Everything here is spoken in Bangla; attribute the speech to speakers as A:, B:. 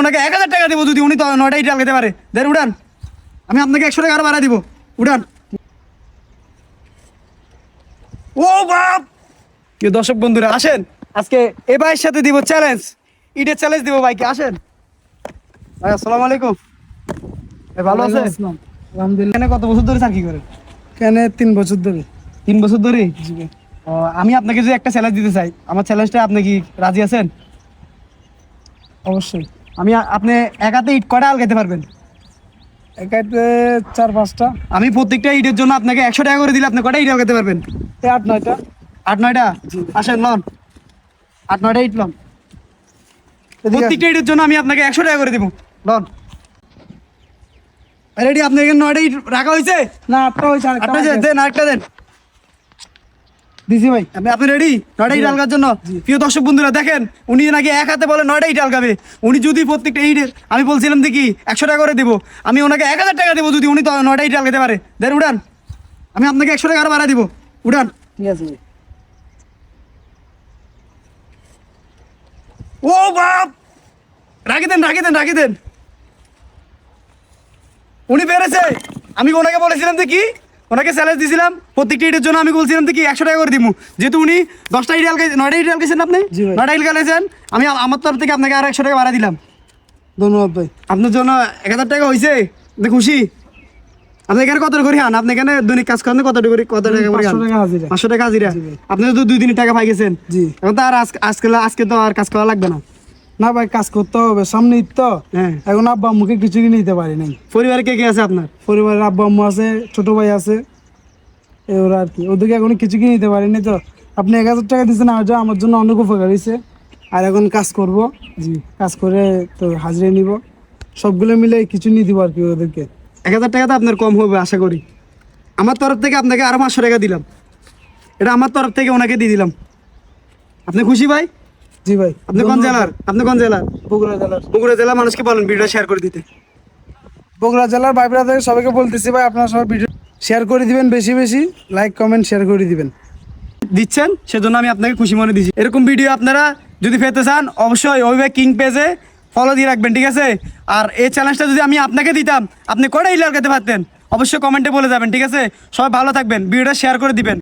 A: ওনাকে 1000 টাকা দেবো যদি উনি তো 9টা ইট আলগাতে পারে। দেন উড়ান, আমি আপনাকে 100 টাকা আরো বাড়া দিব। উড়ান। ও বাপ! দর্শক বন্ধুরা আসেন, আজকে এ ভাইয়ের সাথে দিব চ্যালেঞ্জ, ইটের চ্যালেঞ্জ দিব ভাইকে। আসেন ভাই, আসসালামু আলাইকুম। ভালো আছে?
B: আলহামদুলিল্লাহ।
A: এখানে কত বছর ধরে চাকরি করেন?
B: কেন 3 বছর ধরে?
A: 3 বছর ধরে।
B: জি ভাই।
A: আমি আপনাকে যদি একটা চ্যালেঞ্জ দিতে চাই, আমার চ্যালেঞ্জটা আপনি কি রাজি আছেন?
B: অবশ্যই।
A: আপনি একাতে ইট কয়টা আলগাইতে পারবেন?
B: একাইতে 4-5টা।
A: আমি প্রত্যেকটা ইটের জন্য আপনাকে 100 টাকা করে দিলে আপনি কয়টা ইট আলগাতে পারবেন?
B: 8-9টা।
A: 8-9টা? আসেন লন, 8-9টা ইট লন। প্রত্যেকটা ইটের জন্য আমি আপনাকে 100 টাকা করে দিব। লন রেডি? আপনি এখানে 9টা ইট রাখা হয়েছে
B: না 8টা হয়েছে।
A: 8টা দেন, আরেকটা দেন।
B: দিছি ভাই।
A: আপনি রেডি 9টা ইট আলগার জন্য? প্রিয় দর্শক বন্ধুরা দেখেন, উনি নাকি এক হাতে বলে 9টা ইট আলগাবে। উনি যদি প্রত্যেকটা ইটের, আমি বলছিলাম দেখি 100 টাকা করে দেবো, আমি ওনাকে 1000 টাকা দেবো যদি উনি তো 9টা ইট আলগাতে পারে। দেন উড়ান, আমি আপনাকে 100 টাকা আরো বাড়া দিব। উড়ান।
B: ঠিক আছে ভাই।
A: ও বাপ! রাখি দেন, রাখি দেন, রাখি দেন। উনি পেরেছে। আমি ওনাকে বলেছিলাম যে কি, ওনাকে চ্যালেঞ্জ দিয়েছিলাম প্রত্যেকটা ইটের জন্য আমি বলছিলাম যে কি 100 টাকা করে দিব, যেহেতু উনি 10টা ইট আলগাই 9টা ইট আলগাইছেন, আপনি
B: জি ভাই।
A: 9টা ইট আলগাইছেন, আমি আমার তরফ থেকে আপনাকে আরো 100 টাকা বাড়া দিলাম।
B: ধন্যবাদ ভাই।
A: আপনার জন্য 1000 টাকা হয়েছে। আপনি খুশি? আপনি এখানে কত করে হান? আপনি এখানে দৈনিক কাজ করেন কত টাকা করে?
B: 500 টাকা হাজিরা।
A: 500 টাকা হাজিরা।
B: জি ভাই।
A: আপনি তো 2 দিনের টাকা পাই গেছেন।
B: জি।
A: এখন তো আর আজকে তো আর কাজ করা লাগবে না।
B: না ভাই, কাজ করতে হবে, সামনে ঈদ তো।
A: হ্যাঁ।
B: এখন আব্বা আম্মুকে কিছু কিনে দিতে পারি নাই।
A: পরিবারে কে কে আছে আপনার?
B: পরিবারের আব্বা আম্মু আছে, ছোট ভাই আছে, ওরা আর কি। ওদেরকে এখন কিছু কিনে দিতে পারিনি তো। আপনি 1000 টাকা দিচ্ছেন, আমার জন্য অনেক উপকার হয়েছে। আর এখন কাজ করব। জি, কাজ করে তো হাজিরা নিব, সবগুলো মিলে কিছু নিয়ে দিব আর কি ওদেরকে।
A: 1000 টাকা তো আপনার কম হবে আশা করি। আমার তরফ থেকে আপনাকে আরো 500 টাকা দিলাম, এটা আমার তরফ থেকে ওনাকে দিয়ে দিলাম। আপনি খুশি ভাই?
B: জি ভাই।
A: আপনি কোন জেলার? আপনি কোন জেলার?
B: বগুড়া জেলার।
A: বগুড়া জেলা। মানুষকে বলেন ভিডিও শেয়ার করে দিতে।
B: বগুড়া জেলার ভাই ব্রাদার সবাইকে বলতেছি ভাই, আপনারা সবাই ভিডিও শেয়ার করে দিবেন, বেশি বেশি লাইক কমেন্ট শেয়ার করে দিবেন।
A: দিচ্ছেন সেজন্য আমি আপনাকে খুশি মনে দিচ্ছি। এরকম ভিডিও আপনারা যদি পেতে চান অবশ্যই অভিভাবক কিং পেজে ফলো দিয়ে রাখবেন, ঠিক আছে? আর এই চ্যালেঞ্জটা যদি আমি আপনাকে দিতাম, আপনি কয়টা ইট আলগাতে পারতেন? অবশ্যই কমেন্টে বলে যাবেন, ঠিক আছে? সবাই ভালো থাকবেন, ভিডিওটা শেয়ার করে দিবেন।